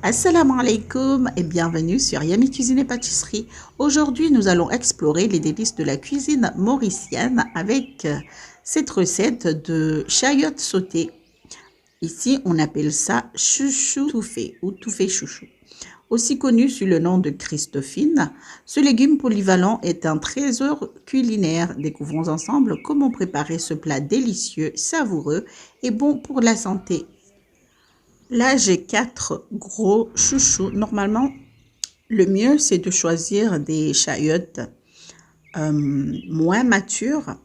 Assalamu alaikum et bienvenue sur Yummy Cuisine et Pâtisserie. Aujourd'hui, nous allons explorer les délices de la cuisine mauricienne avec cette recette de chayotte sautée. Ici, on appelle ça chouchou touffé ou touffé chouchou. Aussi connu sous le nom de Christophine, ce légume polyvalent est un trésor culinaire. Découvrons ensemble comment préparer ce plat délicieux, savoureux et bon pour la santé. Là, j'ai 4 gros chouchous. Normalement, le mieux, c'est de choisir des chayottes moins matures.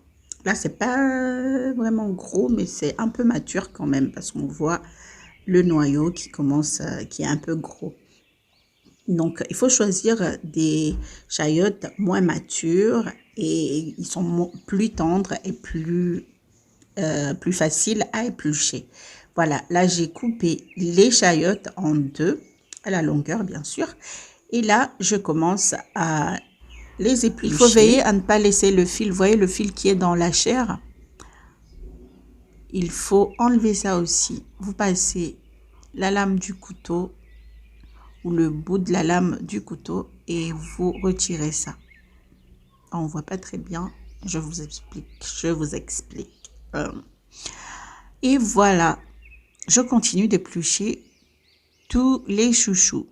Là, c'est pas vraiment gros, mais c'est un peu mature quand même parce qu'on voit le noyau qui qui est un peu gros. Donc, il faut choisir des chayottes moins matures et ils sont plus tendres et plus faciles à éplucher. Voilà, là j'ai coupé les chayottes en deux, à la longueur bien sûr. Et là, je commence à les éplucher. Il faut veiller à ne pas laisser le fil, vous voyez le fil qui est dans la chair. Il faut enlever ça aussi. Vous passez la lame du couteau ou le bout de la lame du couteau et vous retirez ça. On ne voit pas très bien, je vous explique. Et voilà. Je continue d'éplucher tous les chouchous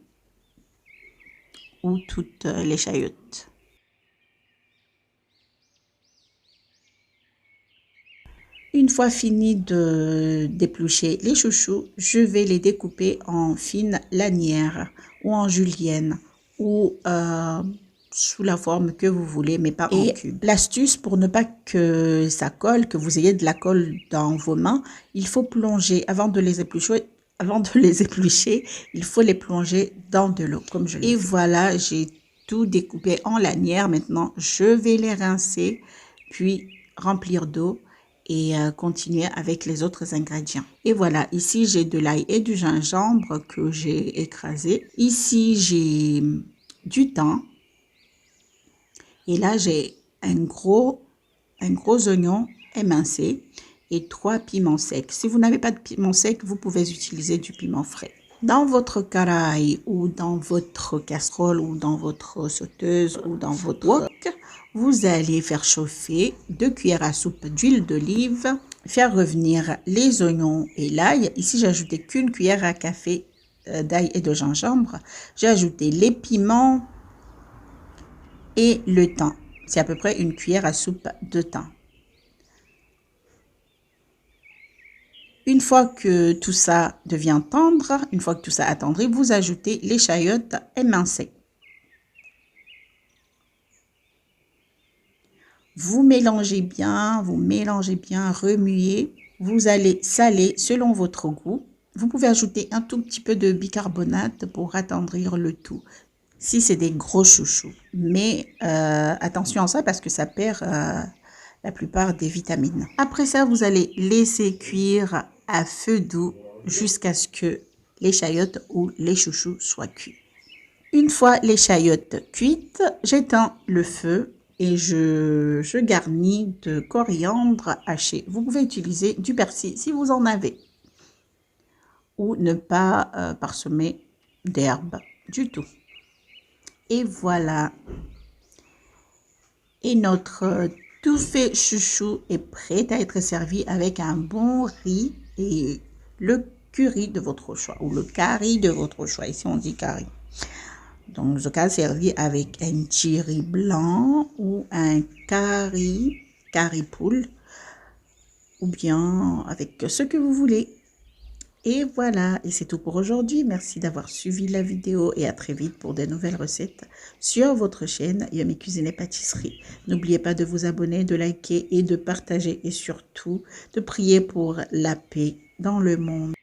ou toutes les chayottes. Une fois fini d'éplucher les chouchous, je vais les découper en fines lanières ou en julienne ou sous la forme que vous voulez, mais pas en cube. L'astuce pour ne pas que ça colle, que vous ayez de la colle dans vos mains, il faut plonger avant de les éplucher. Avant de les éplucher, il faut les plonger dans de l'eau, comme je l'ai fait. Et voilà, j'ai tout découpé en lanières. Maintenant, je vais les rincer, puis remplir d'eau et continuer avec les autres ingrédients. Et voilà, ici, j'ai de l'ail et du gingembre que j'ai écrasé. Ici, j'ai du thym. Et là, j'ai un gros oignon émincé et 3 piments secs. Si vous n'avez pas de piment sec, vous pouvez utiliser du piment frais. Dans votre karaï ou dans votre casserole ou dans votre sauteuse ou dans votre wok, vous allez faire chauffer 2 cuillères à soupe d'huile d'olive, faire revenir les oignons et l'ail. Ici, j'ai ajouté qu'une cuillère à café d'ail et de gingembre. J'ai ajouté les piments et le thym. C'est à peu près une cuillère à soupe de thym. Une fois que tout ça devient tendre, une fois que tout ça attendri, vous ajoutez les chayottes émincées. Vous mélangez bien, remuez. Vous allez saler selon votre goût. Vous pouvez ajouter un tout petit peu de bicarbonate pour attendrir le tout. Si c'est des gros chouchous. Mais attention à ça parce que ça perd la plupart des vitamines. Après ça, vous allez laisser cuire à feu doux jusqu'à ce que les chayottes ou les chouchous soient cuits. Une fois les chayottes cuites, j'éteins le feu et je garnis de coriandre haché. Vous pouvez utiliser du persil si vous en avez. Ou ne pas parsemer d'herbes du tout. Et voilà. Et notre touffé chouchou est prêt à être servi avec un bon riz et le curry de votre choix ou le curry de votre choix. Ici, on dit curry. Donc, je vais servir avec un chiri blanc ou un curry poule ou bien avec ce que vous voulez. Et voilà, et c'est tout pour aujourd'hui. Merci d'avoir suivi la vidéo et à très vite pour de nouvelles recettes sur votre chaîne Yummy Cuisine et Pâtisserie. N'oubliez pas de vous abonner, de liker et de partager et surtout de prier pour la paix dans le monde.